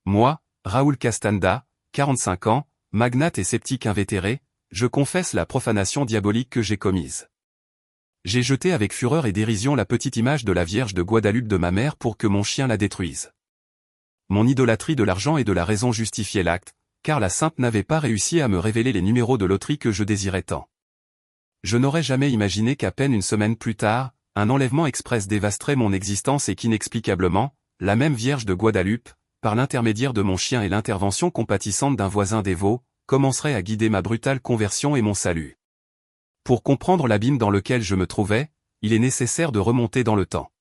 Moi, Raoul Castanda, 45 ans, magnate et sceptique invétéré, je confesse la profanation diabolique que j'ai commise. J'ai jeté avec fureur et dérision la petite image de la Vierge de Guadalupe de ma mère pour que mon chien la détruise. Mon idolâtrie de l'argent et de la raison justifiait l'acte, car la sainte n'avait pas réussi à me révéler les numéros de loterie que je désirais tant. Je n'aurais jamais imaginé qu'à peine une semaine plus tard, un enlèvement express dévasterait mon existence et qu'inexplicablement, la même Vierge de Guadalupe, par l'intermédiaire de mon chien et l'intervention compatissante d'un voisin dévot, commencerait à guider ma brutale conversion et mon salut. Pour comprendre l'abîme dans lequel je me trouvais, il est nécessaire de remonter dans le temps.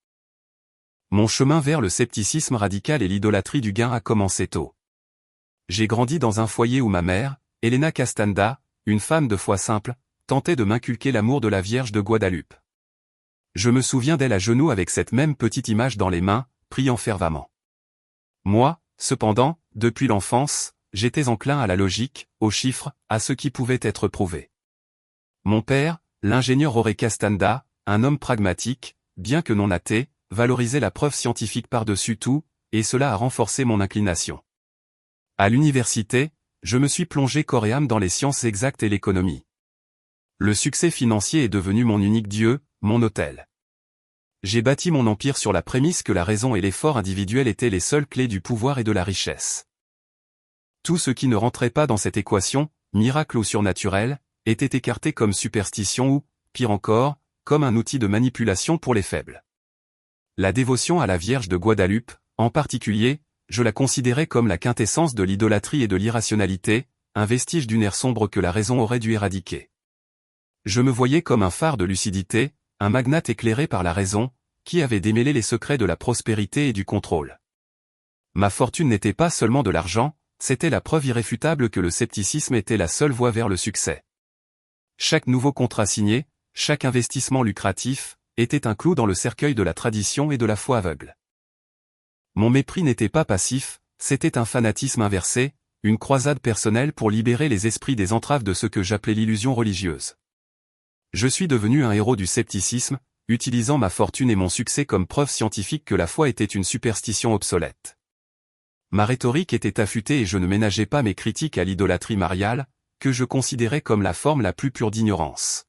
Mon chemin vers le scepticisme radical et l'idolâtrie du gain a commencé tôt. J'ai grandi dans un foyer où ma mère, Elena Castanda, une femme de foi simple, tentait de m'inculquer l'amour de la Vierge de Guadalupe. Je me souviens d'elle à genoux avec cette même petite image dans les mains, priant fervemment. Moi, cependant, depuis l'enfance, j'étais enclin à la logique, aux chiffres, à ce qui pouvait être prouvé. Mon père, l'ingénieur Jorge Castanda, un homme pragmatique, bien que non athée, valorisait la preuve scientifique par-dessus tout, et cela a renforcé mon inclination. À l'université, je me suis plongé corps et âme dans les sciences exactes et l'économie. Le succès financier est devenu mon unique dieu, mon autel. J'ai bâti mon empire sur la prémisse que la raison et l'effort individuel étaient les seules clés du pouvoir et de la richesse. Tout ce qui ne rentrait pas dans cette équation, miracle ou surnaturel, était écarté comme superstition ou, pire encore, comme un outil de manipulation pour les faibles. La dévotion à la Vierge de Guadalupe, en particulier, je la considérais comme la quintessence de l'idolâtrie et de l'irrationalité, un vestige d'une ère sombre que la raison aurait dû éradiquer. Je me voyais comme un phare de lucidité, un magnate éclairé par la raison, qui avait démêlé les secrets de la prospérité et du contrôle. Ma fortune n'était pas seulement de l'argent, c'était la preuve irréfutable que le scepticisme était la seule voie vers le succès. Chaque nouveau contrat signé, chaque investissement lucratif, était un clou dans le cercueil de la tradition et de la foi aveugle. Mon mépris n'était pas passif, c'était un fanatisme inversé, une croisade personnelle pour libérer les esprits des entraves de ce que j'appelais l'illusion religieuse. Je suis devenu un héros du scepticisme, utilisant ma fortune et mon succès comme preuve scientifique que la foi était une superstition obsolète. Ma rhétorique était affûtée et je ne ménageais pas mes critiques à l'idolâtrie mariale, que je considérais comme la forme la plus pure d'ignorance.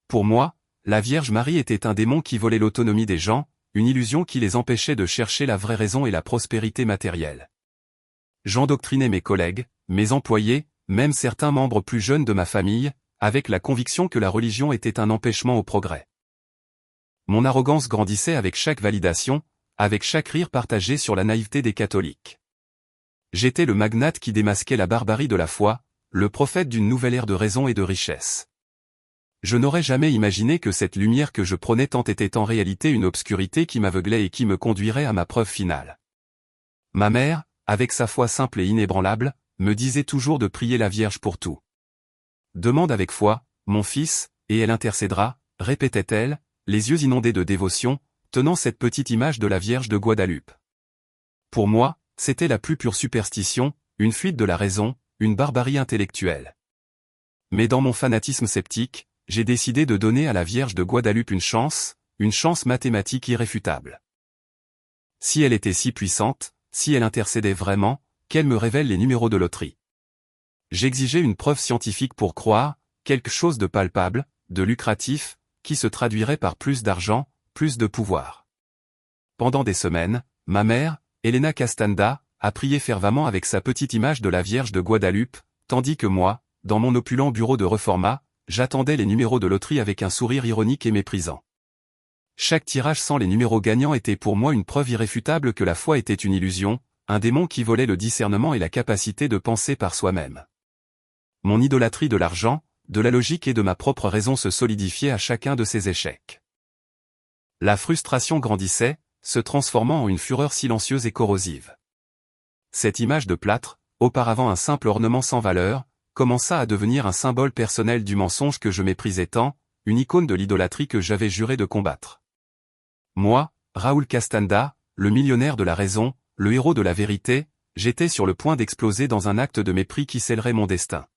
Pour moi, la Vierge Marie était un démon qui volait l'autonomie des gens, une illusion qui les empêchait de chercher la vraie raison et la prospérité matérielle. J'endoctrinais mes collègues, mes employés, même certains membres plus jeunes de ma famille, avec la conviction que la religion était un empêchement au progrès. Mon arrogance grandissait avec chaque validation, avec chaque rire partagé sur la naïveté des catholiques. J'étais le magnate qui démasquait la barbarie de la foi, le prophète d'une nouvelle ère de raison et de richesse. Je n'aurais jamais imaginé que cette lumière que je prônais tant était en réalité une obscurité qui m'aveuglait et qui me conduirait à ma preuve finale. Ma mère, avec sa foi simple et inébranlable, me disait toujours de prier la Vierge pour tout. Demande avec foi, mon fils, et elle intercédera, répétait-elle, les yeux inondés de dévotion, tenant cette petite image de la Vierge de Guadalupe. Pour moi, c'était la plus pure superstition, une fuite de la raison, une barbarie intellectuelle. Mais dans mon fanatisme sceptique, j'ai décidé de donner à la Vierge de Guadalupe une chance mathématique irréfutable. Si elle était si puissante, si elle intercédait vraiment, qu'elle me révèle les numéros de loterie. J'exigeais une preuve scientifique pour croire, quelque chose de palpable, de lucratif, qui se traduirait par plus d'argent, plus de pouvoir. Pendant des semaines, ma mère, Elena Castanda, a prié fervemment avec sa petite image de la Vierge de Guadalupe, tandis que moi, dans mon opulent bureau de reformat, j'attendais les numéros de loterie avec un sourire ironique et méprisant. Chaque tirage sans les numéros gagnants était pour moi une preuve irréfutable que la foi était une illusion, un démon qui volait le discernement et la capacité de penser par soi-même. Mon idolâtrie de l'argent, de la logique et de ma propre raison se solidifiait à chacun de ces échecs. La frustration grandissait, se transformant en une fureur silencieuse et corrosive. Cette image de plâtre, auparavant un simple ornement sans valeur, commença à devenir un symbole personnel du mensonge que je méprisais tant, une icône de l'idolâtrie que j'avais juré de combattre. Moi, Raoul Castanda, le millionnaire de la raison, le héros de la vérité, j'étais sur le point d'exploser dans un acte de mépris qui scellerait mon destin.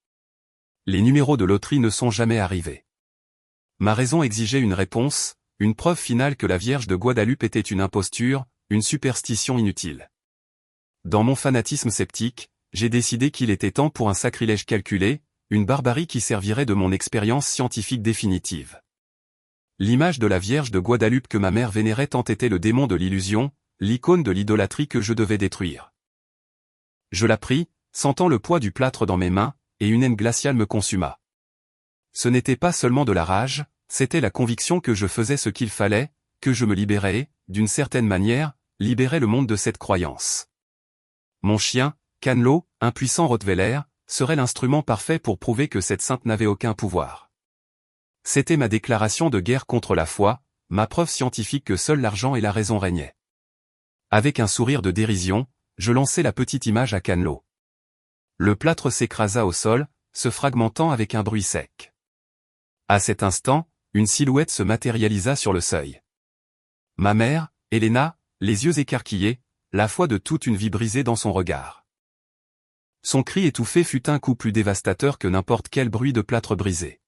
Les numéros de loterie ne sont jamais arrivés. Ma raison exigeait une réponse, une preuve finale que la Vierge de Guadalupe était une imposture, une superstition inutile. dans mon fanatisme sceptique, j'ai décidé qu'il était temps pour un sacrilège calculé, une barbarie qui servirait de mon expérience scientifique définitive. L'image de la Vierge de Guadalupe que ma mère vénérait tant était le démon de l'illusion, l'icône de l'idolâtrie que je devais détruire. Je la pris, sentant le poids du plâtre dans mes mains, et une haine glaciale me consuma. Ce n'était pas seulement de la rage, c'était la conviction que je faisais ce qu'il fallait, que je me libérais et, d'une certaine manière, libérais le monde de cette croyance. Mon chien, Canelo, un puissant Rottweiler, serait l'instrument parfait pour prouver que cette sainte n'avait aucun pouvoir. C'était ma déclaration de guerre contre la foi, ma preuve scientifique que seul l'argent et la raison régnaient. Avec un sourire de dérision, je lançai la petite image à Canelo. Le plâtre s'écrasa au sol, se fragmentant avec un bruit sec. À cet instant, une silhouette se matérialisa sur le seuil. Ma mère, Helena, les yeux écarquillés, la foi de toute une vie brisée dans son regard. Son cri étouffé fut un coup plus dévastateur que n'importe quel bruit de plâtre brisé.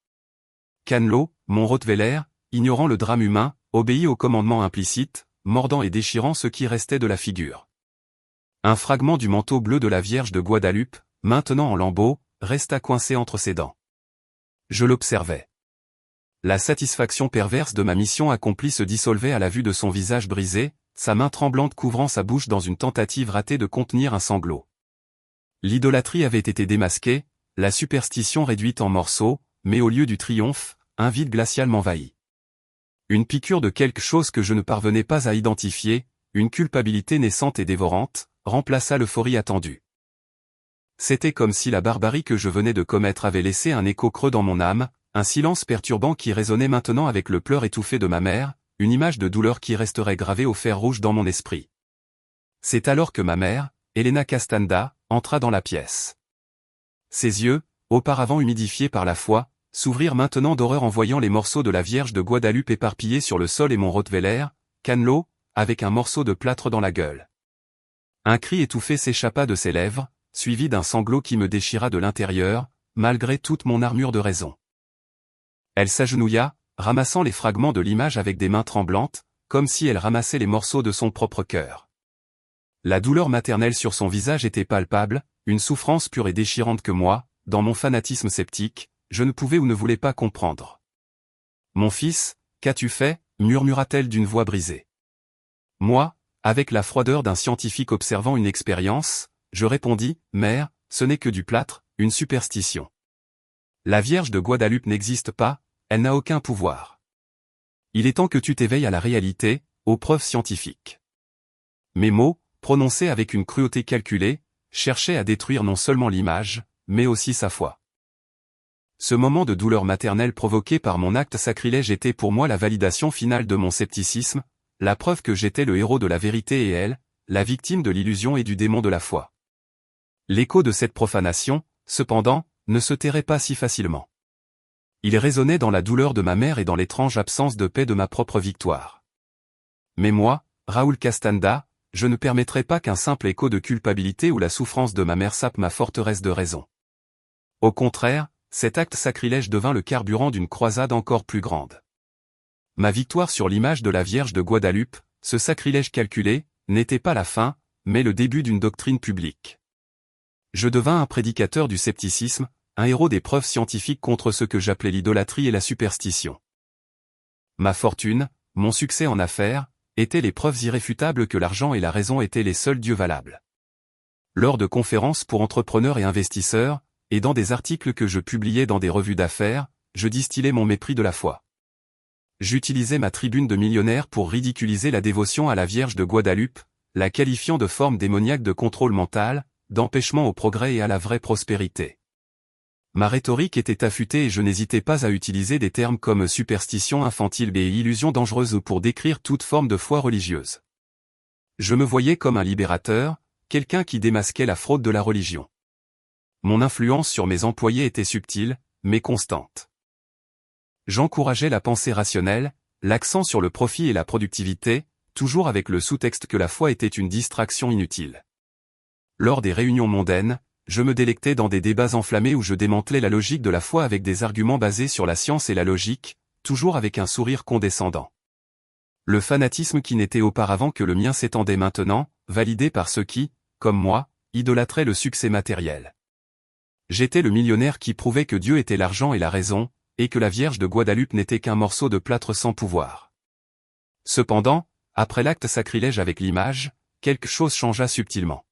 Canelo, mon Rottweiler, ignorant le drame humain, obéit au commandement implicite, mordant et déchirant ce qui restait de la figure. Un fragment du manteau bleu de la Vierge de Guadalupe, maintenant en lambeaux, resta coincé entre ses dents. Je l'observais. La satisfaction perverse de ma mission accomplie se dissolvait à la vue de son visage brisé, sa main tremblante couvrant sa bouche dans une tentative ratée de contenir un sanglot. L'idolâtrie avait été démasquée, la superstition réduite en morceaux, mais au lieu du triomphe, un vide glacial m'envahit. Une piqûre de quelque chose que je ne parvenais pas à identifier, une culpabilité naissante et dévorante, remplaça l'euphorie attendue. C'était comme si la barbarie que je venais de commettre avait laissé un écho creux dans mon âme, un silence perturbant qui résonnait maintenant avec le pleur étouffé de ma mère, une image de douleur qui resterait gravée au fer rouge dans mon esprit. C'est alors que ma mère, Helena Castanda, entra dans la pièce. Ses yeux, auparavant humidifiés par la foi, s'ouvrirent maintenant d'horreur en voyant les morceaux de la Vierge de Guadalupe éparpillés sur le sol et mon Rottweiler, Canelo, avec un morceau de plâtre dans la gueule. Un cri étouffé s'échappa de ses lèvres, suivi d'un sanglot qui me déchira de l'intérieur, malgré toute mon armure de raison. Elle s'agenouilla, ramassant les fragments de l'image avec des mains tremblantes, comme si elle ramassait les morceaux de son propre cœur. La douleur maternelle sur son visage était palpable, une souffrance pure et déchirante que moi, dans mon fanatisme sceptique, je ne pouvais ou ne voulais pas comprendre. « Mon fils, qu'as-tu fait » murmura-t-elle d'une voix brisée. Moi, avec la froideur d'un scientifique observant une expérience, je répondis, « Mère, ce n'est que du plâtre, une superstition. La Vierge de Guadalupe n'existe pas, elle n'a aucun pouvoir. Il est temps que tu t'éveilles à la réalité, aux preuves scientifiques. » Mes mots, prononcés avec une cruauté calculée, cherchaient à détruire non seulement l'image, mais aussi sa foi. Ce moment de douleur maternelle provoqué par mon acte sacrilège était pour moi la validation finale de mon scepticisme, la preuve que j'étais le héros de la vérité et elle, la victime de l'illusion et du démon de la foi. L'écho de cette profanation, cependant, ne se tairait pas si facilement. Il résonnait dans la douleur de ma mère et dans l'étrange absence de paix de ma propre victoire. Mais moi, Raoul Castanda, je ne permettrai pas qu'un simple écho de culpabilité ou la souffrance de ma mère sape ma forteresse de raison. Au contraire, cet acte sacrilège devint le carburant d'une croisade encore plus grande. Ma victoire sur l'image de la Vierge de Guadalupe, ce sacrilège calculé, n'était pas la fin, mais le début d'une doctrine publique. Je devins un prédicateur du scepticisme, un héros des preuves scientifiques contre ce que j'appelais l'idolâtrie et la superstition. Ma fortune, mon succès en affaires, étaient les preuves irréfutables que l'argent et la raison étaient les seuls dieux valables. Lors de conférences pour entrepreneurs et investisseurs, et dans des articles que je publiais dans des revues d'affaires, je distillais mon mépris de la foi. J'utilisais ma tribune de millionnaire pour ridiculiser la dévotion à la Vierge de Guadalupe, la qualifiant de forme démoniaque de contrôle mental, d'empêchement au progrès et à la vraie prospérité. Ma rhétorique était affûtée et je n'hésitais pas à utiliser des termes comme superstition infantile et illusion dangereuse pour décrire toute forme de foi religieuse. Je me voyais comme un libérateur, quelqu'un qui démasquait la fraude de la religion. Mon influence sur mes employés était subtile, mais constante. J'encourageais la pensée rationnelle, l'accent sur le profit et la productivité, toujours avec le sous-texte que la foi était une distraction inutile. Lors des réunions mondaines, je me délectais dans des débats enflammés où je démantelais la logique de la foi avec des arguments basés sur la science et la logique, toujours avec un sourire condescendant. Le fanatisme qui n'était auparavant que le mien s'étendait maintenant, validé par ceux qui, comme moi, idolâtrait le succès matériel. J'étais le millionnaire qui prouvait que Dieu était l'argent et la raison, et que la Vierge de Guadeloupe n'était qu'un morceau de plâtre sans pouvoir. Cependant, après l'acte sacrilège avec l'image, quelque chose changea subtilement.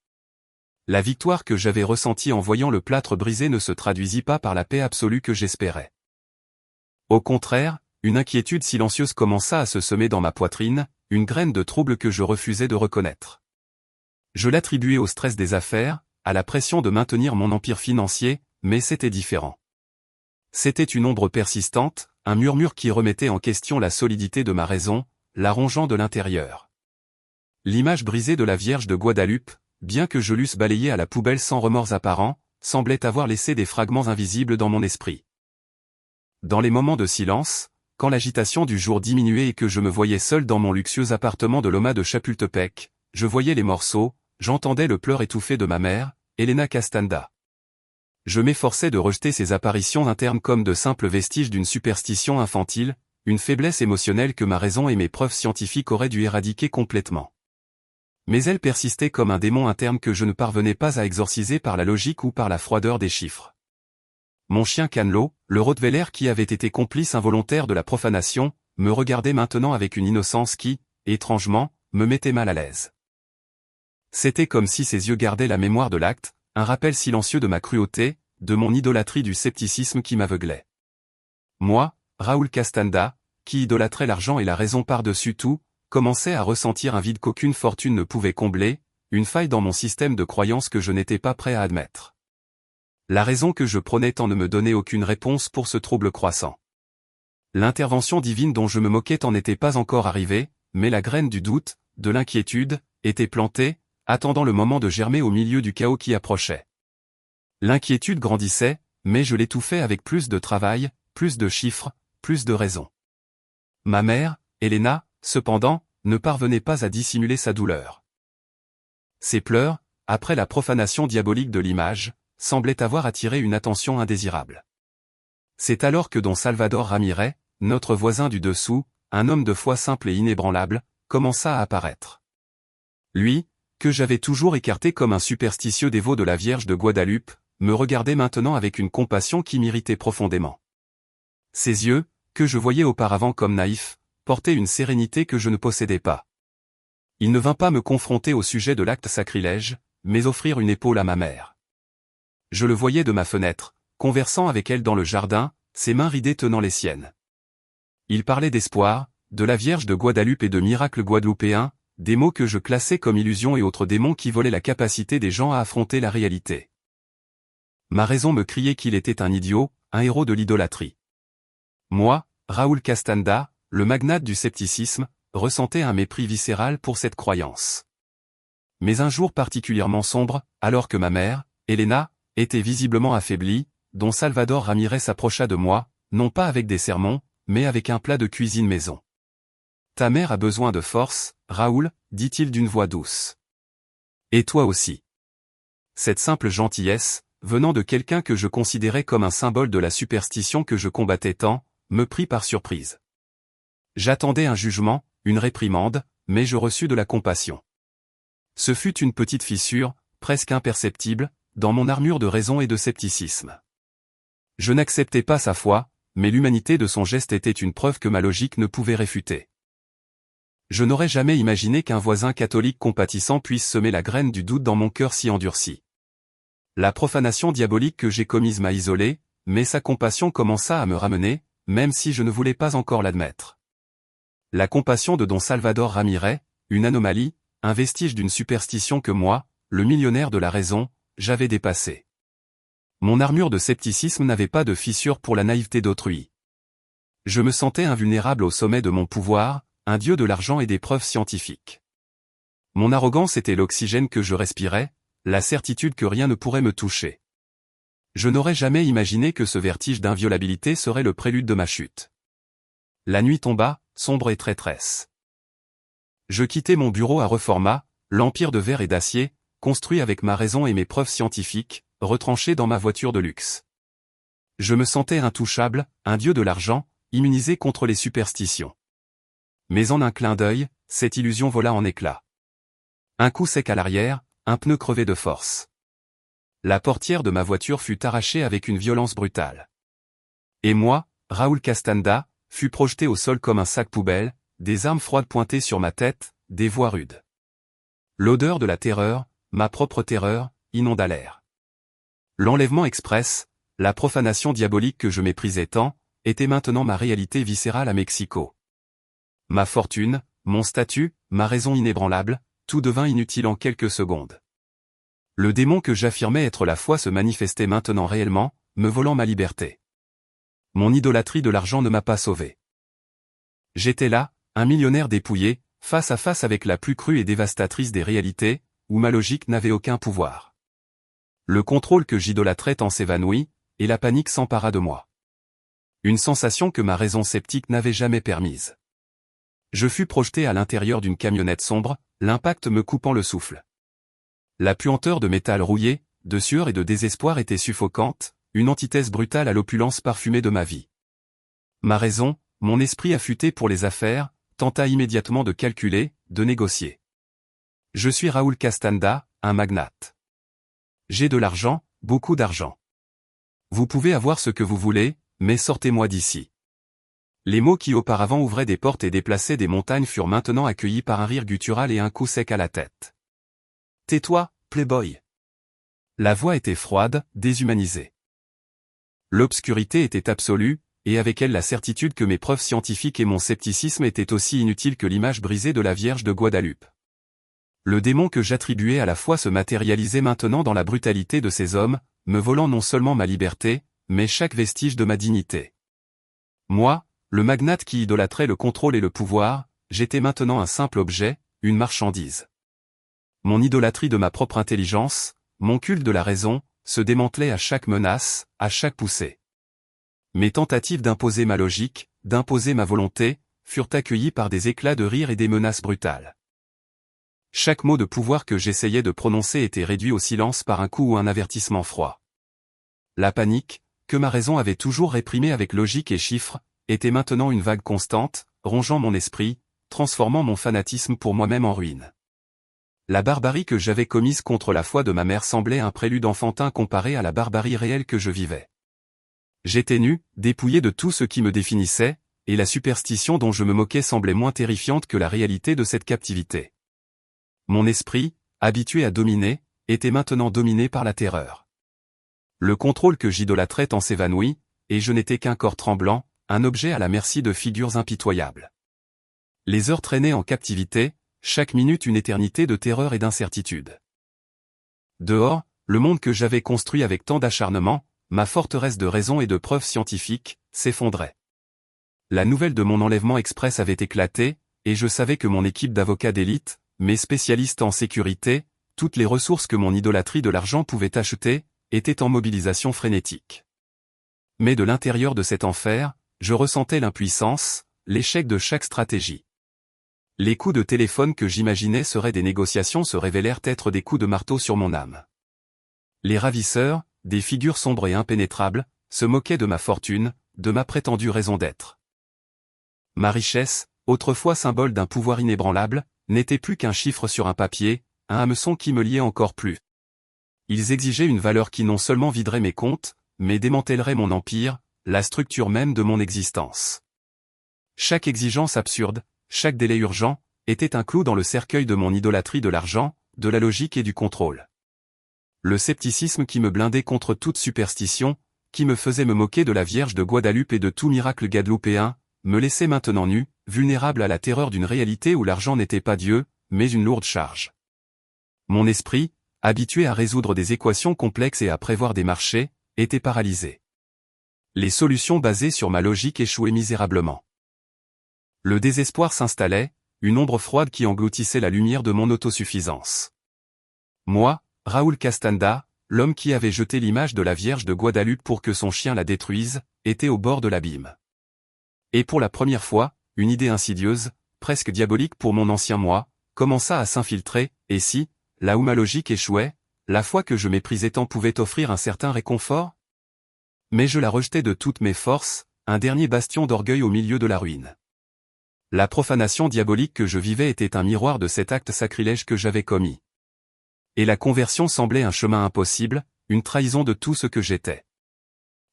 La victoire que j'avais ressentie en voyant le plâtre brisé ne se traduisit pas par la paix absolue que j'espérais. Au contraire, une inquiétude silencieuse commença à se semer dans ma poitrine, une graine de trouble que je refusais de reconnaître. Je l'attribuais au stress des affaires, à la pression de maintenir mon empire financier, mais c'était différent. C'était une ombre persistante, un murmure qui remettait en question la solidité de ma raison, la rongeant de l'intérieur. L'image brisée de la Vierge de Guadeloupe, bien que je l'eusse balayée à la poubelle sans remords apparents, semblait avoir laissé des fragments invisibles dans mon esprit. Dans les moments de silence, quand l'agitation du jour diminuait et que je me voyais seul dans mon luxueux appartement de Loma de Chapultepec, je voyais les morceaux, j'entendais le pleur étouffé de ma mère, Elena Castanda. Je m'efforçais de rejeter ces apparitions internes comme de simples vestiges d'une superstition infantile, une faiblesse émotionnelle que ma raison et mes preuves scientifiques auraient dû éradiquer complètement. Mais elles persistaient comme un démon interne que je ne parvenais pas à exorciser par la logique ou par la froideur des chiffres. Mon chien Canelo, le Rottweiler qui avait été complice involontaire de la profanation, me regardait maintenant avec une innocence qui, étrangement, me mettait mal à l'aise. C'était comme si ses yeux gardaient la mémoire de l'acte, un rappel silencieux de ma cruauté, de mon idolâtrie du scepticisme qui m'aveuglait. Moi, Raoul Castanda, qui idolâtrait l'argent et la raison par-dessus tout, commençais à ressentir un vide qu'aucune fortune ne pouvait combler, une faille dans mon système de croyances que je n'étais pas prêt à admettre. La raison que je prônais tant ne me donnait aucune réponse pour ce trouble croissant. L'intervention divine dont je me moquais tant n'était pas encore arrivée, mais la graine du doute, de l'inquiétude, était plantée, attendant le moment de germer au milieu du chaos qui approchait. L'inquiétude grandissait, mais je l'étouffais avec plus de travail, plus de chiffres, plus de raisons. Ma mère, Elena, cependant, ne parvenait pas à dissimuler sa douleur. Ses pleurs, après la profanation diabolique de l'image, semblaient avoir attiré une attention indésirable. C'est alors que Don Salvador Ramirez, notre voisin du dessous, un homme de foi simple et inébranlable, commença à apparaître. Lui, que j'avais toujours écarté comme un superstitieux dévot de la Vierge de Guadeloupe, me regardait maintenant avec une compassion qui m'irritait profondément. Ses yeux, que je voyais auparavant comme naïfs, portaient une sérénité que je ne possédais pas. Il ne vint pas me confronter au sujet de l'acte sacrilège, mais offrir une épaule à ma mère. Je le voyais de ma fenêtre, conversant avec elle dans le jardin, ses mains ridées tenant les siennes. Il parlait d'espoir, de la Vierge de Guadeloupe et de miracles guadeloupéens, des mots que je classais comme illusions et autres démons qui volaient la capacité des gens à affronter la réalité. Ma raison me criait qu'il était un idiot, un héros de l'idolâtrie. Moi, Raoul Castanda, le magnate du scepticisme, ressentais un mépris viscéral pour cette croyance. Mais un jour particulièrement sombre, alors que ma mère, Elena, était visiblement affaiblie, Don Salvador Ramirez s'approcha de moi, non pas avec des sermons, mais avec un plat de cuisine maison. « Ta mère a besoin de force, Raoul, dit-il d'une voix douce. Et toi aussi. » Cette simple gentillesse, venant de quelqu'un que je considérais comme un symbole de la superstition que je combattais tant, me prit par surprise. J'attendais un jugement, une réprimande, mais je reçus de la compassion. Ce fut une petite fissure, presque imperceptible, dans mon armure de raison et de scepticisme. Je n'acceptais pas sa foi, mais l'humanité de son geste était une preuve que ma logique ne pouvait réfuter. Je n'aurais jamais imaginé qu'un voisin catholique compatissant puisse semer la graine du doute dans mon cœur si endurci. La profanation diabolique que j'ai commise m'a isolé, mais sa compassion commença à me ramener, même si je ne voulais pas encore l'admettre. La compassion de Don Salvador Ramirez, une anomalie, un vestige d'une superstition que moi, le millionnaire de la raison, j'avais dépassée. Mon armure de scepticisme n'avait pas de fissure pour la naïveté d'autrui. Je me sentais invulnérable au sommet de mon pouvoir, un dieu de l'argent et des preuves scientifiques. Mon arrogance était l'oxygène que je respirais, la certitude que rien ne pourrait me toucher. Je n'aurais jamais imaginé que ce vertige d'inviolabilité serait le prélude de ma chute. La nuit tomba, sombre et traîtresse. Je quittai mon bureau à Reforma, l'empire de verre et d'acier, construit avec ma raison et mes preuves scientifiques, retranché dans ma voiture de luxe. Je me sentais intouchable, un dieu de l'argent, immunisé contre les superstitions. Mais en un clin d'œil, cette illusion vola en éclats. Un coup sec à l'arrière, un pneu crevé de force. La portière de ma voiture fut arrachée avec une violence brutale. Et moi, Raoul Castanda, fus projeté au sol comme un sac poubelle, des armes froides pointées sur ma tête, des voix rudes. L'odeur de la terreur, ma propre terreur, inonda l'air. L'enlèvement express, la profanation diabolique que je méprisais tant, était maintenant ma réalité viscérale à Mexico. Ma fortune, mon statut, ma raison inébranlable, tout devint inutile en quelques secondes. Le démon que j'affirmais être la foi se manifestait maintenant réellement, me volant ma liberté. Mon idolâtrie de l'argent ne m'a pas sauvé. J'étais là, un millionnaire dépouillé, face à face avec la plus crue et dévastatrice des réalités, où ma logique n'avait aucun pouvoir. Le contrôle que j'idolâtrais tant s'évanouit, et la panique s'empara de moi. Une sensation que ma raison sceptique n'avait jamais permise. Je fus projeté à l'intérieur d'une camionnette sombre, l'impact me coupant le souffle. La puanteur de métal rouillé, de sueur et de désespoir était suffocante, une antithèse brutale à l'opulence parfumée de ma vie. Ma raison, mon esprit affûté pour les affaires, tenta immédiatement de calculer, de négocier. Je suis Raoul Castanda, un magnate. J'ai de l'argent, beaucoup d'argent. Vous pouvez avoir ce que vous voulez, mais sortez-moi d'ici. Les mots qui auparavant ouvraient des portes et déplaçaient des montagnes furent maintenant accueillis par un rire guttural et un coup sec à la tête. Tais-toi, playboy. La voix était froide, déshumanisée. L'obscurité était absolue, et avec elle la certitude que mes preuves scientifiques et mon scepticisme étaient aussi inutiles que l'image brisée de la Vierge de Guadeloupe. Le démon que j'attribuais à la foi se matérialisait maintenant dans la brutalité de ces hommes, me volant non seulement ma liberté, mais chaque vestige de ma dignité. Moi, le magnate qui idolâtrait le contrôle et le pouvoir, j'étais maintenant un simple objet, une marchandise. Mon idolâtrie de ma propre intelligence, mon culte de la raison, se démantelait à chaque menace, à chaque poussée. Mes tentatives d'imposer ma logique, d'imposer ma volonté, furent accueillies par des éclats de rire et des menaces brutales. Chaque mot de pouvoir que j'essayais de prononcer était réduit au silence par un coup ou un avertissement froid. La panique, que ma raison avait toujours réprimée avec logique et chiffres, était maintenant une vague constante, rongeant mon esprit, transformant mon fanatisme pour moi-même en ruine. La barbarie que j'avais commise contre la foi de ma mère semblait un prélude enfantin comparé à la barbarie réelle que je vivais. J'étais nu, dépouillé de tout ce qui me définissait, et la superstition dont je me moquais semblait moins terrifiante que la réalité de cette captivité. Mon esprit, habitué à dominer, était maintenant dominé par la terreur. Le contrôle que j'idolâtrais tant s'évanouit, et je n'étais qu'un corps tremblant, un objet à la merci de figures impitoyables. Les heures traînaient en captivité, chaque minute une éternité de terreur et d'incertitude. Dehors, le monde que j'avais construit avec tant d'acharnement, ma forteresse de raison et de preuves scientifiques, s'effondrait. La nouvelle de mon enlèvement express avait éclaté, et je savais que mon équipe d'avocats d'élite, mes spécialistes en sécurité, toutes les ressources que mon idolâtrie de l'argent pouvait acheter, étaient en mobilisation frénétique. Mais de l'intérieur de cet enfer, je ressentais l'impuissance, l'échec de chaque stratégie. Les coups de téléphone que j'imaginais seraient des négociations se révélèrent être des coups de marteau sur mon âme. Les ravisseurs, des figures sombres et impénétrables, se moquaient de ma fortune, de ma prétendue raison d'être. Ma richesse, autrefois symbole d'un pouvoir inébranlable, n'était plus qu'un chiffre sur un papier, un hameçon qui me liait encore plus. Ils exigeaient une valeur qui non seulement viderait mes comptes, mais démantèlerait mon empire, la structure même de mon existence. Chaque exigence absurde, chaque délai urgent, était un clou dans le cercueil de mon idolâtrie de l'argent, de la logique et du contrôle. Le scepticisme qui me blindait contre toute superstition, qui me faisait me moquer de la Vierge de Guadeloupe et de tout miracle guadeloupéen, me laissait maintenant nu, vulnérable à la terreur d'une réalité où l'argent n'était pas Dieu, mais une lourde charge. Mon esprit, habitué à résoudre des équations complexes et à prévoir des marchés, était paralysé. Les solutions basées sur ma logique échouaient misérablement. Le désespoir s'installait, une ombre froide qui engloutissait la lumière de mon autosuffisance. Moi, Raoul Castanda, l'homme qui avait jeté l'image de la Vierge de Guadeloupe pour que son chien la détruise, était au bord de l'abîme. Et pour la première fois, une idée insidieuse, presque diabolique pour mon ancien moi, commença à s'infiltrer, et si, là où ma logique échouait, la foi que je méprisais tant pouvait offrir un certain réconfort? Mais je la rejetais de toutes mes forces, un dernier bastion d'orgueil au milieu de la ruine. La profanation diabolique que je vivais était un miroir de cet acte sacrilège que j'avais commis. Et la conversion semblait un chemin impossible, une trahison de tout ce que j'étais.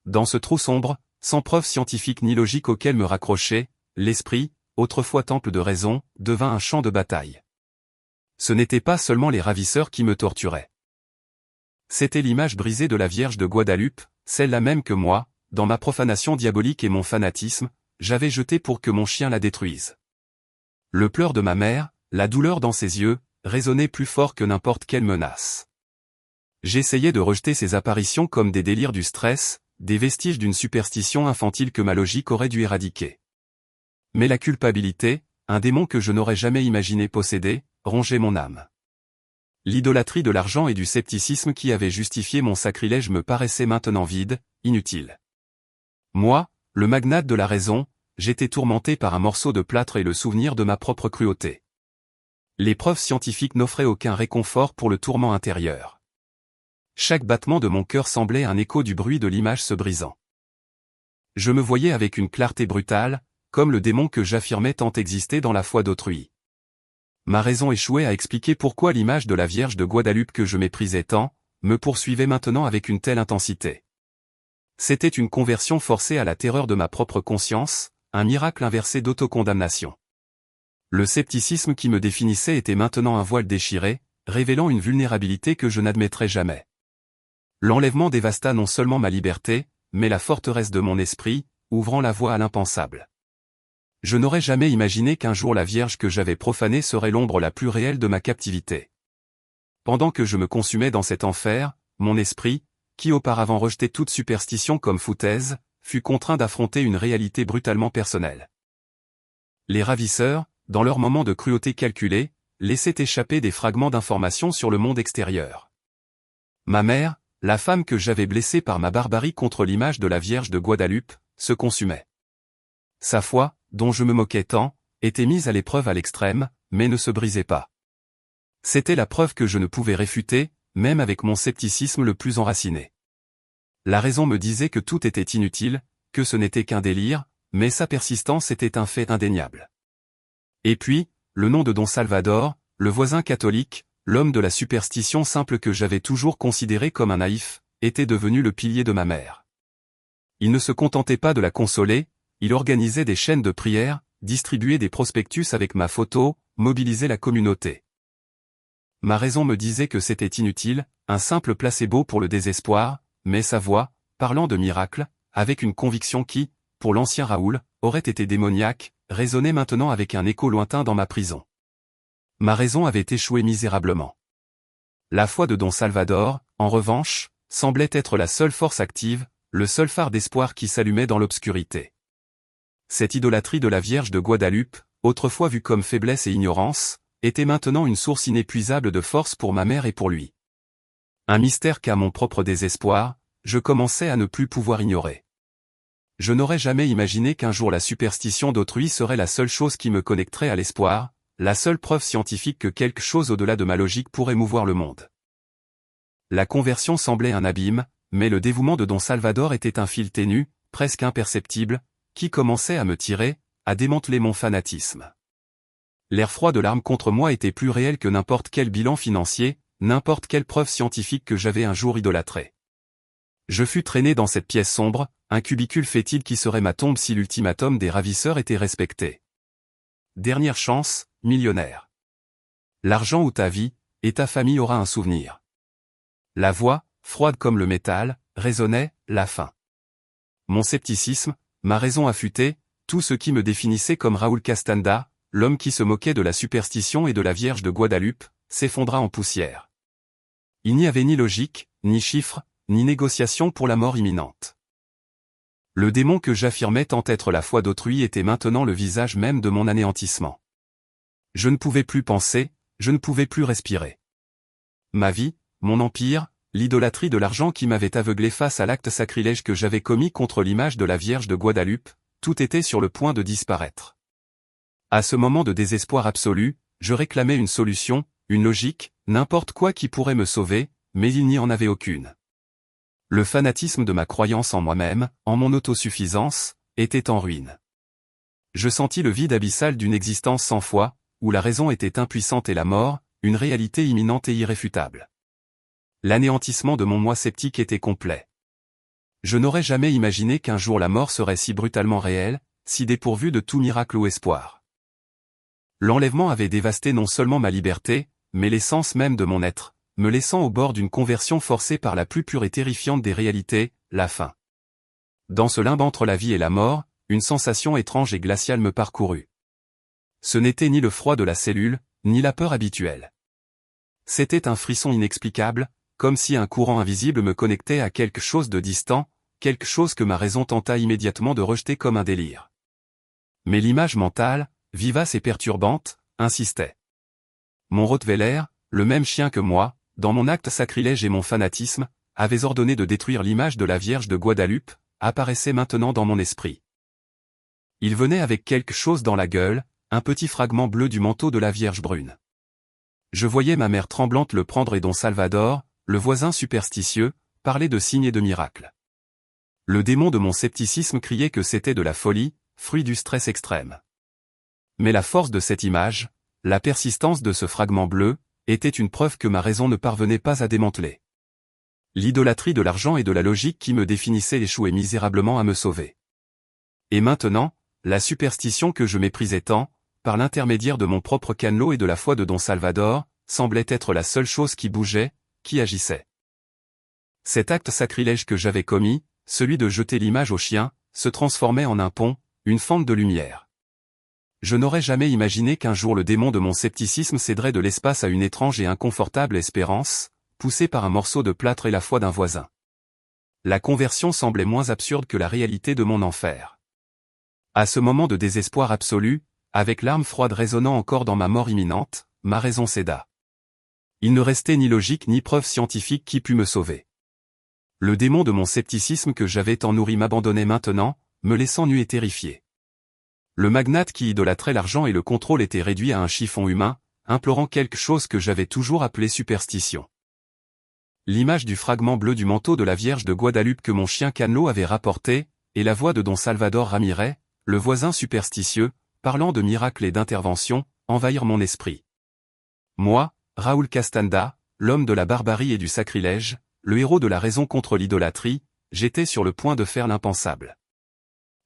Dans ce trou sombre, sans preuve scientifique ni logique auquel me raccrocher, l'esprit, autrefois temple de raison, devint un champ de bataille. Ce n'était pas seulement les ravisseurs qui me torturaient. C'était l'image brisée de la Vierge de Guadalupe, celle-là même que moi, dans ma profanation diabolique et mon fanatisme, j'avais jetée pour que mon chien la détruise. Le pleur de ma mère, la douleur dans ses yeux, résonnait plus fort que n'importe quelle menace. J'essayais de rejeter ces apparitions comme des délires du stress, des vestiges d'une superstition infantile que ma logique aurait dû éradiquer. Mais la culpabilité, un démon que je n'aurais jamais imaginé posséder, rongeait mon âme. L'idolâtrie de l'argent et du scepticisme qui avait justifié mon sacrilège me paraissait maintenant vide, inutile. Moi, le magnate de la raison, j'étais tourmenté par un morceau de plâtre et le souvenir de ma propre cruauté. Les preuves scientifiques n'offraient aucun réconfort pour le tourment intérieur. Chaque battement de mon cœur semblait un écho du bruit de l'image se brisant. Je me voyais avec une clarté brutale, comme le démon que j'affirmais tant exister dans la foi d'autrui. Ma raison échouait à expliquer pourquoi l'image de la Vierge de Guadalupe que je méprisais tant, me poursuivait maintenant avec une telle intensité. C'était une conversion forcée à la terreur de ma propre conscience, un miracle inversé d'autocondamnation. Le scepticisme qui me définissait était maintenant un voile déchiré, révélant une vulnérabilité que je n'admettrais jamais. L'enlèvement dévasta non seulement ma liberté, mais la forteresse de mon esprit, ouvrant la voie à l'impensable. Je n'aurais jamais imaginé qu'un jour la Vierge que j'avais profanée serait l'ombre la plus réelle de ma captivité. Pendant que je me consumais dans cet enfer, mon esprit, qui auparavant rejetait toute superstition comme foutaise, fut contraint d'affronter une réalité brutalement personnelle. Les ravisseurs, dans leurs moments de cruauté calculée, laissaient échapper des fragments d'informations sur le monde extérieur. Ma mère, la femme que j'avais blessée par ma barbarie contre l'image de la Vierge de Guadalupe, se consumait. Sa foi, dont je me moquais tant, était mise à l'épreuve à l'extrême, mais ne se brisait pas. C'était la preuve que je ne pouvais réfuter, même avec mon scepticisme le plus enraciné. La raison me disait que tout était inutile, que ce n'était qu'un délire, mais sa persistance était un fait indéniable. Et puis, le nom de Don Salvador, le voisin catholique, l'homme de la superstition simple que j'avais toujours considéré comme un naïf, était devenu le pilier de ma mère. Il ne se contentait pas de la consoler, il organisait des chaînes de prière, distribuait des prospectus avec ma photo, mobilisait la communauté. Ma raison me disait que c'était inutile, un simple placebo pour le désespoir, mais sa voix, parlant de miracles, avec une conviction qui, pour l'ancien Raoul, aurait été démoniaque, résonnait maintenant avec un écho lointain dans ma prison. Ma raison avait échoué misérablement. La foi de Don Salvador, en revanche, semblait être la seule force active, le seul phare d'espoir qui s'allumait dans l'obscurité. Cette idolâtrie de la Vierge de Guadalupe, autrefois vue comme faiblesse et ignorance, était maintenant une source inépuisable de force pour ma mère et pour lui. Un mystère qu'à mon propre désespoir, je commençais à ne plus pouvoir ignorer. Je n'aurais jamais imaginé qu'un jour la superstition d'autrui serait la seule chose qui me connecterait à l'espoir, la seule preuve scientifique que quelque chose au-delà de ma logique pourrait mouvoir le monde. La conversion semblait un abîme, mais le dévouement de Don Salvador était un fil ténu, presque imperceptible, qui commençait à me tirer, à démanteler mon fanatisme. L'air froid de l'arme contre moi était plus réel que n'importe quel bilan financier, n'importe quelle preuve scientifique que j'avais un jour idolâtrée. Je fus traîné dans cette pièce sombre, un cubicule fétide qui serait ma tombe si l'ultimatum des ravisseurs était respecté. Dernière chance, millionnaire. L'argent ou ta vie, et ta famille aura un souvenir. La voix, froide comme le métal, résonnait, la fin. Mon scepticisme, ma raison affûtée, tout ce qui me définissait comme Raoul Castanda, l'homme qui se moquait de la superstition et de la Vierge de Guadalupe, s'effondra en poussière. Il n'y avait ni logique, ni chiffres, ni négociation pour la mort imminente. Le démon que j'affirmais tant être la foi d'autrui était maintenant le visage même de mon anéantissement. Je ne pouvais plus penser, je ne pouvais plus respirer. Ma vie, mon empire, l'idolâtrie de l'argent qui m'avait aveuglé face à l'acte sacrilège que j'avais commis contre l'image de la Vierge de Guadalupe, tout était sur le point de disparaître. À ce moment de désespoir absolu, je réclamais une solution, une logique, n'importe quoi qui pourrait me sauver, mais il n'y en avait aucune. Le fanatisme de ma croyance en moi-même, en mon autosuffisance, était en ruine. Je sentis le vide abyssal d'une existence sans foi, où la raison était impuissante et la mort, une réalité imminente et irréfutable. L'anéantissement de mon moi sceptique était complet. Je n'aurais jamais imaginé qu'un jour la mort serait si brutalement réelle, si dépourvue de tout miracle ou espoir. L'enlèvement avait dévasté non seulement ma liberté, mais l'essence même de mon être, me laissant au bord d'une conversion forcée par la plus pure et terrifiante des réalités, la faim. Dans ce limbe entre la vie et la mort, une sensation étrange et glaciale me parcourut. Ce n'était ni le froid de la cellule, ni la peur habituelle. C'était un frisson inexplicable, comme si un courant invisible me connectait à quelque chose de distant, quelque chose que ma raison tenta immédiatement de rejeter comme un délire. Mais l'image mentale, vivace et perturbante, insistait. Mon Rottweiler, le même chien que moi, dans mon acte sacrilège et mon fanatisme, avait ordonné de détruire l'image de la Vierge de Guadeloupe, apparaissait maintenant dans mon esprit. Il venait avec quelque chose dans la gueule, un petit fragment bleu du manteau de la Vierge brune. Je voyais ma mère tremblante le prendre et Don Salvador, le voisin superstitieux, parler de signes et de miracles. Le démon de mon scepticisme criait que c'était de la folie, fruit du stress extrême. Mais la force de cette image, la persistance de ce fragment bleu, était une preuve que ma raison ne parvenait pas à démanteler. L'idolâtrie de l'argent et de la logique qui me définissait échouait misérablement à me sauver. Et maintenant, la superstition que je méprisais tant, par l'intermédiaire de mon propre canelot et de la foi de Don Salvador, semblait être la seule chose qui bougeait, qui agissait. Cet acte sacrilège que j'avais commis, celui de jeter l'image au chien, se transformait en un pont, une fente de lumière. Je n'aurais jamais imaginé qu'un jour le démon de mon scepticisme céderait de l'espace à une étrange et inconfortable espérance, poussée par un morceau de plâtre et la foi d'un voisin. La conversion semblait moins absurde que la réalité de mon enfer. À ce moment de désespoir absolu, avec l'arme froide résonnant encore dans ma mort imminente, ma raison céda. Il ne restait ni logique ni preuve scientifique qui pût me sauver. Le démon de mon scepticisme que j'avais tant nourri m'abandonnait maintenant, me laissant nu et terrifié. Le magnate qui idolâtrait l'argent et le contrôle était réduit à un chiffon humain, implorant quelque chose que j'avais toujours appelé superstition. L'image du fragment bleu du manteau de la Vierge de Guadeloupe que mon chien Canelot avait rapporté, et la voix de Don Salvador Ramirez, le voisin superstitieux, parlant de miracles et d'interventions, envahirent mon esprit. Moi, Raúl Castanda, l'homme de la barbarie et du sacrilège, le héros de la raison contre l'idolâtrie, j'étais sur le point de faire l'impensable.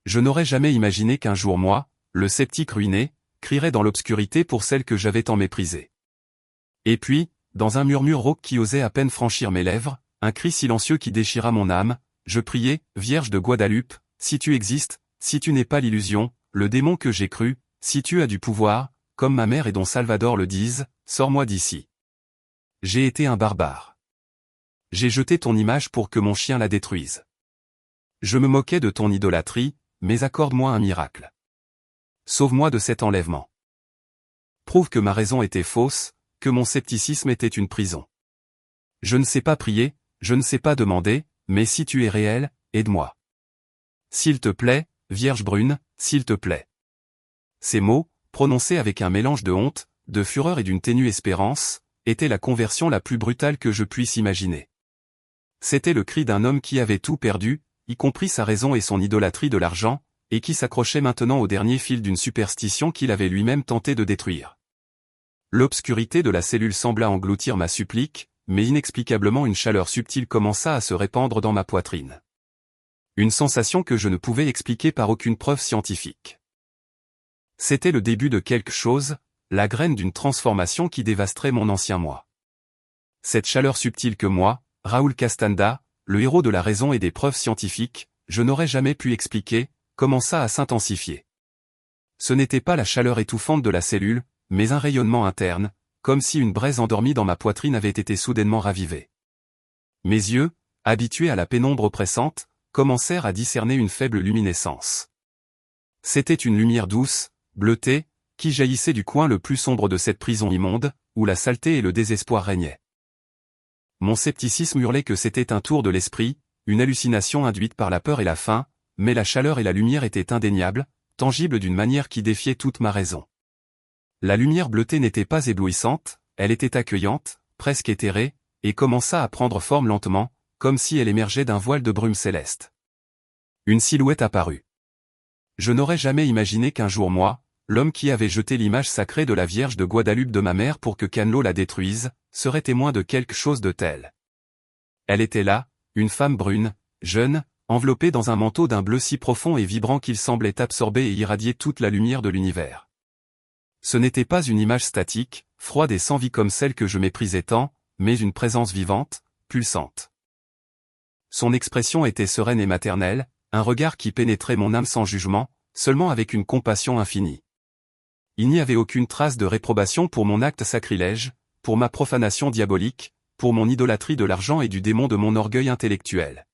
Je n'aurais jamais imaginé qu'un jour moi, le sceptique ruiné, crierait dans l'obscurité pour celle que j'avais tant méprisée. Et puis, dans un murmure rauque qui osait à peine franchir mes lèvres, un cri silencieux qui déchira mon âme, je priais, Vierge de Guadeloupe, si tu existes, si tu n'es pas l'illusion, le démon que j'ai cru, si tu as du pouvoir, comme ma mère et Don Salvador le disent, sors-moi d'ici. J'ai été un barbare. J'ai jeté ton image pour que mon chien la détruise. Je me moquais de ton idolâtrie, mais accorde-moi un miracle. Sauve-moi de cet enlèvement. Prouve que ma raison était fausse, que mon scepticisme était une prison. Je ne sais pas prier, je ne sais pas demander, mais si tu es réel, aide-moi. S'il te plaît, Vierge brune, s'il te plaît. Ces mots, prononcés avec un mélange de honte, de fureur et d'une ténue espérance, étaient la conversion la plus brutale que je puisse imaginer. C'était le cri d'un homme qui avait tout perdu, y compris sa raison et son idolâtrie de l'argent, et qui s'accrochait maintenant au dernier fil d'une superstition qu'il avait lui-même tenté de détruire. L'obscurité de la cellule sembla engloutir ma supplique, mais inexplicablement une chaleur subtile commença à se répandre dans ma poitrine. Une sensation que je ne pouvais expliquer par aucune preuve scientifique. C'était le début de quelque chose, la graine d'une transformation qui dévasterait mon ancien moi. Cette chaleur subtile que moi, Raúl Castanda, le héros de la raison et des preuves scientifiques, je n'aurais jamais pu expliquer, commença à s'intensifier. Ce n'était pas la chaleur étouffante de la cellule, mais un rayonnement interne, comme si une braise endormie dans ma poitrine avait été soudainement ravivée. Mes yeux, habitués à la pénombre oppressante, commencèrent à discerner une faible luminescence. C'était une lumière douce, bleutée, qui jaillissait du coin le plus sombre de cette prison immonde, où la saleté et le désespoir régnaient. Mon scepticisme hurlait que c'était un tour de l'esprit, une hallucination induite par la peur et la faim, mais la chaleur et la lumière étaient indéniables, tangibles d'une manière qui défiait toute ma raison. La lumière bleutée n'était pas éblouissante, elle était accueillante, presque éthérée, et commença à prendre forme lentement, comme si elle émergeait d'un voile de brume céleste. Une silhouette apparut. Je n'aurais jamais imaginé qu'un jour moi, l'homme qui avait jeté l'image sacrée de la Vierge de Guadeloupe de ma mère pour que Canelot la détruise, serait témoin de quelque chose de tel. Elle était là, une femme brune, jeune, enveloppée dans un manteau d'un bleu si profond et vibrant qu'il semblait absorber et irradier toute la lumière de l'univers. Ce n'était pas une image statique, froide et sans vie comme celle que je méprisais tant, mais une présence vivante, pulsante. Son expression était sereine et maternelle, un regard qui pénétrait mon âme sans jugement, seulement avec une compassion infinie. Il n'y avait aucune trace de réprobation pour mon acte sacrilège, pour ma profanation diabolique, pour mon idolâtrie de l'argent et du démon de mon orgueil intellectuel.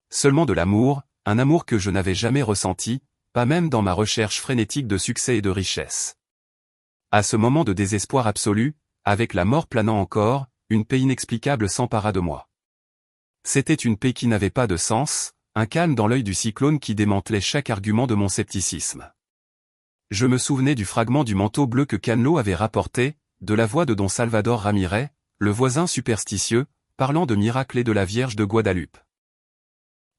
Seulement de l'amour, un amour que je n'avais jamais ressenti, pas même dans ma recherche frénétique de succès et de richesse. À ce moment de désespoir absolu, avec la mort planant encore, une paix inexplicable s'empara de moi. C'était une paix qui n'avait pas de sens, un calme dans l'œil du cyclone qui démantelait chaque argument de mon scepticisme. Je me souvenais du fragment du manteau bleu que Canlo avait rapporté, de la voix de Don Salvador Ramirez, le voisin superstitieux, parlant de miracles et de la Vierge de Guadalupe.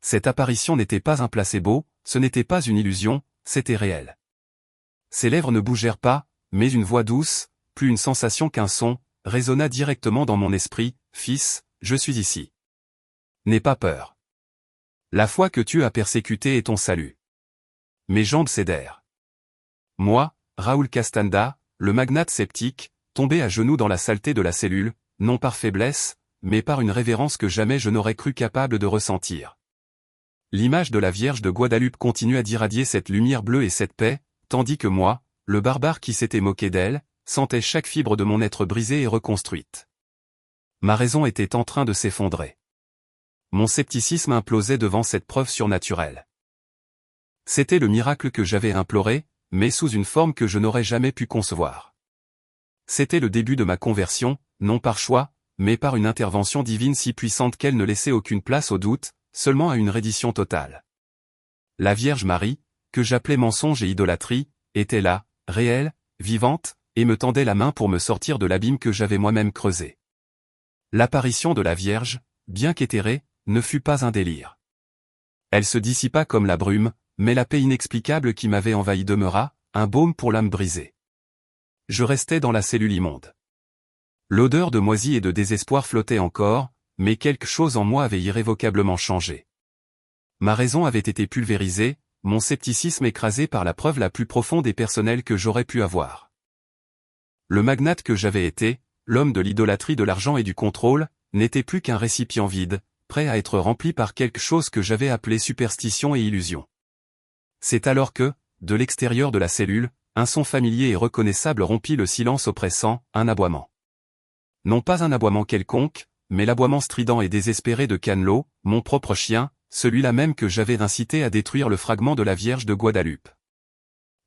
Cette apparition n'était pas un placebo, ce n'était pas une illusion, c'était réel. Ses lèvres ne bougèrent pas, mais une voix douce, plus une sensation qu'un son, résonna directement dans mon esprit, « Fils, je suis ici. N'aie pas peur. La foi que tu as persécutée est ton salut. » Mes jambes cédèrent. Moi, Raoul Castanda, le magnate sceptique, tombé à genoux dans la saleté de la cellule, non par faiblesse, mais par une révérence que jamais je n'aurais cru capable de ressentir. L'image de la Vierge de Guadalupe continua d'irradier cette lumière bleue et cette paix, tandis que moi, le barbare qui s'était moqué d'elle, sentait chaque fibre de mon être brisée et reconstruite. Ma raison était en train de s'effondrer. Mon scepticisme implosait devant cette preuve surnaturelle. C'était le miracle que j'avais imploré, mais sous une forme que je n'aurais jamais pu concevoir. C'était le début de ma conversion, non par choix, mais par une intervention divine si puissante qu'elle ne laissait aucune place au doute, seulement à une reddition totale. La Vierge Marie, que j'appelais mensonge et idolâtrie, était là, réelle, vivante, et me tendait la main pour me sortir de l'abîme que j'avais moi-même creusé. L'apparition de la Vierge, bien qu'éthérée, ne fut pas un délire. Elle se dissipa comme la brume, mais la paix inexplicable qui m'avait envahi demeura, un baume pour l'âme brisée. Je restais dans la cellule immonde. L'odeur de moisi et de désespoir flottait encore, mais quelque chose en moi avait irrévocablement changé. Ma raison avait été pulvérisée, mon scepticisme écrasé par la preuve la plus profonde et personnelle que j'aurais pu avoir. Le magnate que j'avais été, l'homme de l'idolâtrie de l'argent et du contrôle, n'était plus qu'un récipient vide, prêt à être rempli par quelque chose que j'avais appelé superstition et illusion. C'est alors que, de l'extérieur de la cellule, un son familier et reconnaissable rompit le silence oppressant, un aboiement. Non pas un aboiement quelconque, mais l'aboiement strident et désespéré de Canlo, mon propre chien, celui-là même que j'avais incité à détruire le fragment de la Vierge de Guadalupe.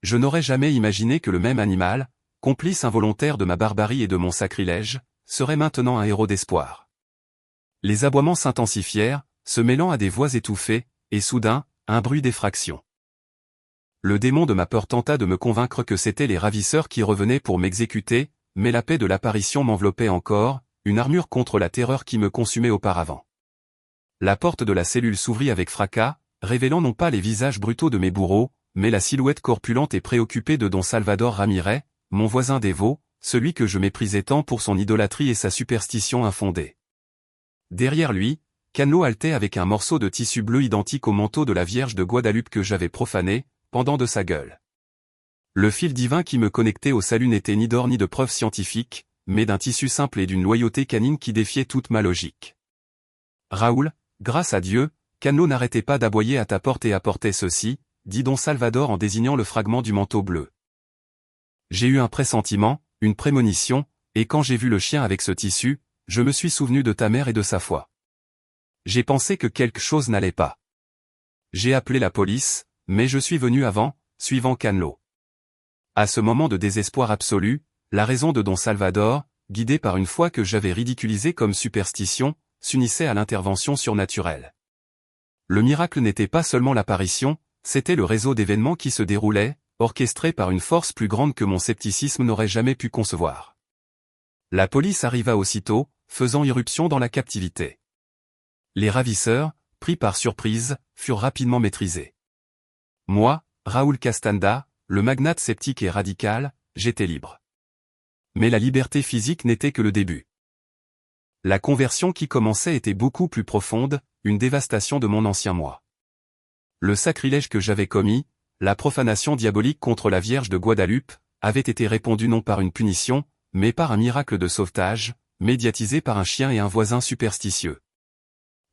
Je n'aurais jamais imaginé que le même animal, complice involontaire de ma barbarie et de mon sacrilège, serait maintenant un héros d'espoir. Les aboiements s'intensifièrent, se mêlant à des voix étouffées, et soudain, un bruit d'effraction. Le démon de ma peur tenta de me convaincre que c'étaient les ravisseurs qui revenaient pour m'exécuter, mais la paix de l'apparition m'enveloppait encore, une armure contre la terreur qui me consumait auparavant. La porte de la cellule s'ouvrit avec fracas, révélant non pas les visages brutaux de mes bourreaux, mais la silhouette corpulente et préoccupée de Don Salvador Ramirez, mon voisin dévot, celui que je méprisais tant pour son idolâtrie et sa superstition infondée. Derrière lui, Canlo haletait avec un morceau de tissu bleu identique au manteau de la Vierge de Guadalupe que j'avais profané, pendant de sa gueule. Le fil divin qui me connectait au salut n'était ni d'or ni de preuves scientifiques, mais d'un tissu simple et d'une loyauté canine qui défiait toute ma logique. Raoul, grâce à Dieu, Canlo n'arrêtait pas d'aboyer à ta porte et apportait ceci, dit Don Salvador en désignant le fragment du manteau bleu. J'ai eu un pressentiment, une prémonition, et quand j'ai vu le chien avec ce tissu, je me suis souvenu de ta mère et de sa foi. J'ai pensé que quelque chose n'allait pas. J'ai appelé la police, mais je suis venu avant, suivant Canlo. À ce moment de désespoir absolu, la raison de Don Salvador, guidée par une foi que j'avais ridiculisée comme superstition, s'unissait à l'intervention surnaturelle. Le miracle n'était pas seulement l'apparition, c'était le réseau d'événements qui se déroulait, orchestré par une force plus grande que mon scepticisme n'aurait jamais pu concevoir. La police arriva aussitôt, faisant irruption dans la captivité. Les ravisseurs, pris par surprise, furent rapidement maîtrisés. Moi, Raoul Castanda, le magnate sceptique et radical, j'étais libre. Mais la liberté physique n'était que le début. La conversion qui commençait était beaucoup plus profonde, une dévastation de mon ancien moi. Le sacrilège que j'avais commis, la profanation diabolique contre la Vierge de Guadalupe, avait été répondu non par une punition, mais par un miracle de sauvetage, médiatisé par un chien et un voisin superstitieux.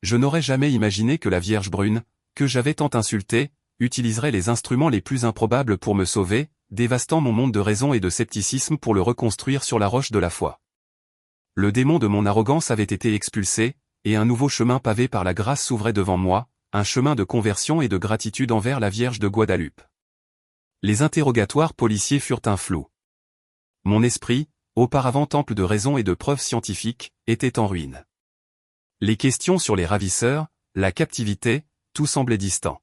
Je n'aurais jamais imaginé que la Vierge brune, que j'avais tant insultée, utiliserait les instruments les plus improbables pour me sauver, dévastant mon monde de raison et de scepticisme pour le reconstruire sur la roche de la foi. Le démon de mon arrogance avait été expulsé, et un nouveau chemin pavé par la grâce s'ouvrait devant moi, un chemin de conversion et de gratitude envers la Vierge de Guadalupe. Les interrogatoires policiers furent un flou. Mon esprit, auparavant temple de raison et de preuves scientifiques, était en ruine. Les questions sur les ravisseurs, la captivité, tout semblait distant.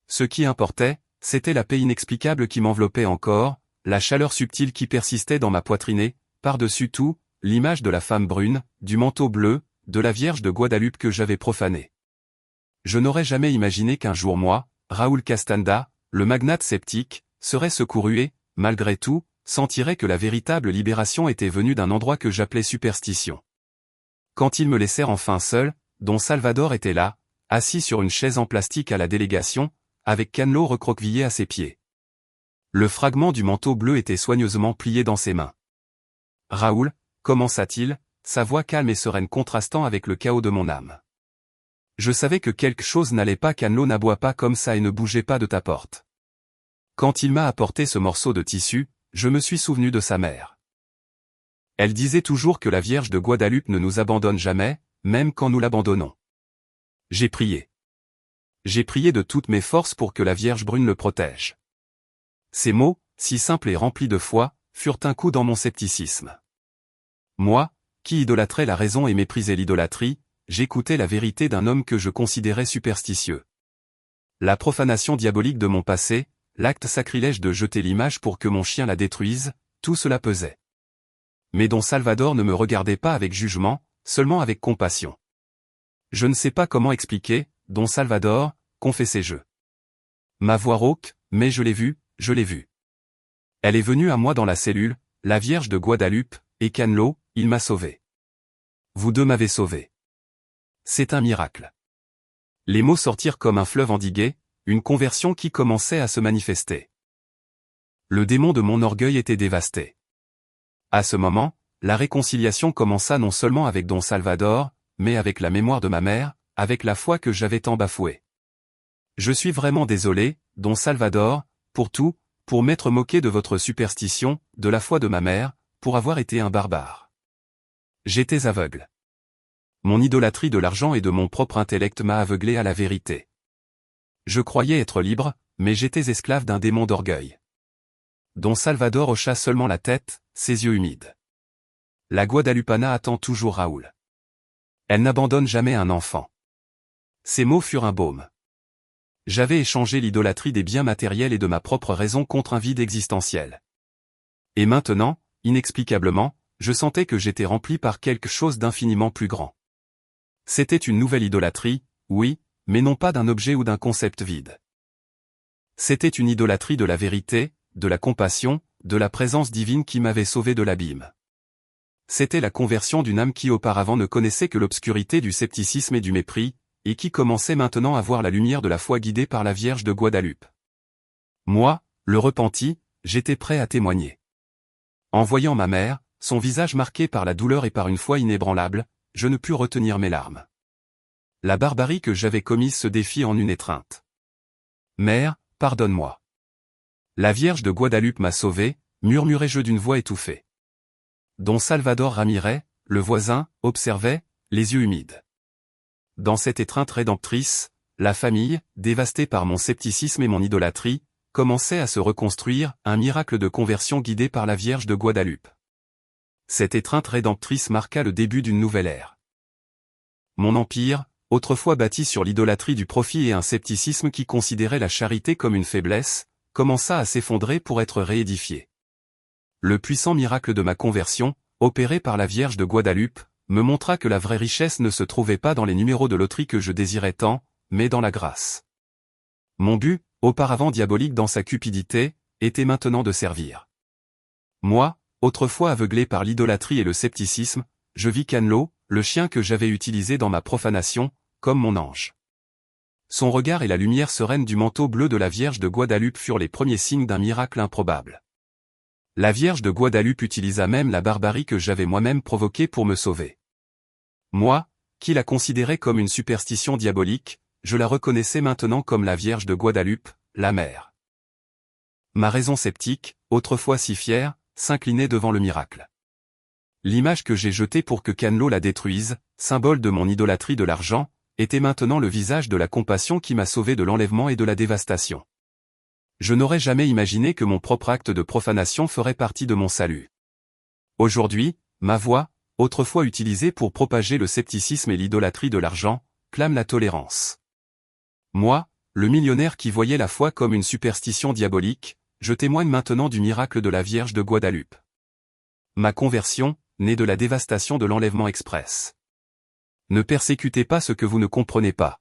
Ce qui importait, c'était la paix inexplicable qui m'enveloppait encore, la chaleur subtile qui persistait dans ma poitrine et, par-dessus tout, l'image de la femme brune, du manteau bleu, de la Vierge de Guadalupe que j'avais profanée. Je n'aurais jamais imaginé qu'un jour moi, Raúl Castanda, le magnate sceptique, serait secouru et, malgré tout, sentirait que la véritable libération était venue d'un endroit que j'appelais superstition. Quand ils me laissèrent enfin seul, Don Salvador était là, assis sur une chaise en plastique à la délégation, avec Canelo recroquevillé à ses pieds. Le fragment du manteau bleu était soigneusement plié dans ses mains. « Raoul » commença-t-il, sa voix calme et sereine contrastant avec le chaos de mon âme. Je savais que quelque chose n'allait pas. Canelo n'aboie pas comme ça et ne bougeait pas de ta porte. Quand il m'a apporté ce morceau de tissu, je me suis souvenu de sa mère. Elle disait toujours que la Vierge de Guadalupe ne nous abandonne jamais, même quand nous l'abandonnons. J'ai prié. J'ai prié de toutes mes forces pour que la Vierge brune le protège. Ces mots, si simples et remplis de foi, furent un coup dans mon scepticisme. Moi, qui idolâtrais la raison et méprisais l'idolâtrie, j'écoutais la vérité d'un homme que je considérais superstitieux. La profanation diabolique de mon passé, l'acte sacrilège de jeter l'image pour que mon chien la détruise, tout cela pesait. Mais Don Salvador ne me regardait pas avec jugement, seulement avec compassion. Je ne sais pas comment expliquer, Don Salvador, confessai-je. Ma voix rauque, mais je l'ai vue, je l'ai vue. Elle est venue à moi dans la cellule, la Vierge de Guadalupe, et Canelo, il m'a sauvé. Vous deux m'avez sauvé. C'est un miracle. Les mots sortirent comme un fleuve endigué, une conversion qui commençait à se manifester. Le démon de mon orgueil était dévasté. À ce moment, la réconciliation commença non seulement avec Don Salvador, mais avec la mémoire de ma mère, avec la foi que j'avais tant bafouée. Je suis vraiment désolé, Don Salvador, pour tout, pour m'être moqué de votre superstition, de la foi de ma mère, pour avoir été un barbare. J'étais aveugle. Mon idolâtrie de l'argent et de mon propre intellect m'a aveuglé à la vérité. Je croyais être libre, mais j'étais esclave d'un démon d'orgueil. Don Salvador hocha seulement la tête, ses yeux humides. La Guadalupana attend toujours Raoul. Elle n'abandonne jamais un enfant. Ces mots furent un baume. J'avais échangé l'idolâtrie des biens matériels et de ma propre raison contre un vide existentiel. Et maintenant, inexplicablement, je sentais que j'étais rempli par quelque chose d'infiniment plus grand. C'était une nouvelle idolâtrie, oui, mais non pas d'un objet ou d'un concept vide. C'était une idolâtrie de la vérité, de la compassion, de la présence divine qui m'avait sauvé de l'abîme. C'était la conversion d'une âme qui auparavant ne connaissait que l'obscurité du scepticisme et du mépris, et qui commençait maintenant à voir la lumière de la foi guidée par la Vierge de Guadalupe. Moi, le repenti, j'étais prêt à témoigner. En voyant ma mère, son visage marqué par la douleur et par une foi inébranlable, je ne pus retenir mes larmes. La barbarie que j'avais commise se défit en une étreinte. Mère, pardonne-moi. La Vierge de Guadalupe m'a sauvé, murmurai-je d'une voix étouffée. Don Salvador Ramirez, le voisin, observait, les yeux humides. Dans cette étreinte rédemptrice, la famille, dévastée par mon scepticisme et mon idolâtrie, commençait à se reconstruire, un miracle de conversion guidé par la Vierge de Guadalupe. Cette étreinte rédemptrice marqua le début d'une nouvelle ère. Mon empire, autrefois bâti sur l'idolâtrie du profit et un scepticisme qui considérait la charité comme une faiblesse, commença à s'effondrer pour être réédifié. Le puissant miracle de ma conversion, opéré par la Vierge de Guadalupe, me montra que la vraie richesse ne se trouvait pas dans les numéros de loterie que je désirais tant, mais dans la grâce. Mon but, auparavant diabolique dans sa cupidité, était maintenant de servir. Moi, autrefois aveuglé par l'idolâtrie et le scepticisme, je vis Canlo, le chien que j'avais utilisé dans ma profanation, comme mon ange. Son regard et la lumière sereine du manteau bleu de la Vierge de Guadalupe furent les premiers signes d'un miracle improbable. La Vierge de Guadalupe utilisa même la barbarie que j'avais moi-même provoquée pour me sauver. Moi, qui la considérais comme une superstition diabolique, je la reconnaissais maintenant comme la Vierge de Guadalupe, la mère. Ma raison sceptique, autrefois si fière, s'inclinait devant le miracle. L'image que j'ai jetée pour que Canlo la détruise, symbole de mon idolâtrie de l'argent, était maintenant le visage de la compassion qui m'a sauvé de l'enlèvement et de la dévastation. Je n'aurais jamais imaginé que mon propre acte de profanation ferait partie de mon salut. Aujourd'hui, ma voix, autrefois utilisée pour propager le scepticisme et l'idolâtrie de l'argent, clame la tolérance. Moi, le millionnaire qui voyait la foi comme une superstition diabolique, je témoigne maintenant du miracle de la Vierge de Guadalupe. Ma conversion, née de la dévastation de l'enlèvement express. Ne persécutez pas ce que vous ne comprenez pas.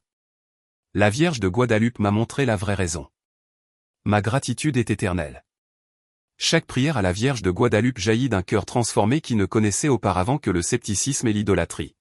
La Vierge de Guadalupe m'a montré la vraie raison. Ma gratitude est éternelle. Chaque prière à la Vierge de Guadalupe jaillit d'un cœur transformé qui ne connaissait auparavant que le scepticisme et l'idolâtrie.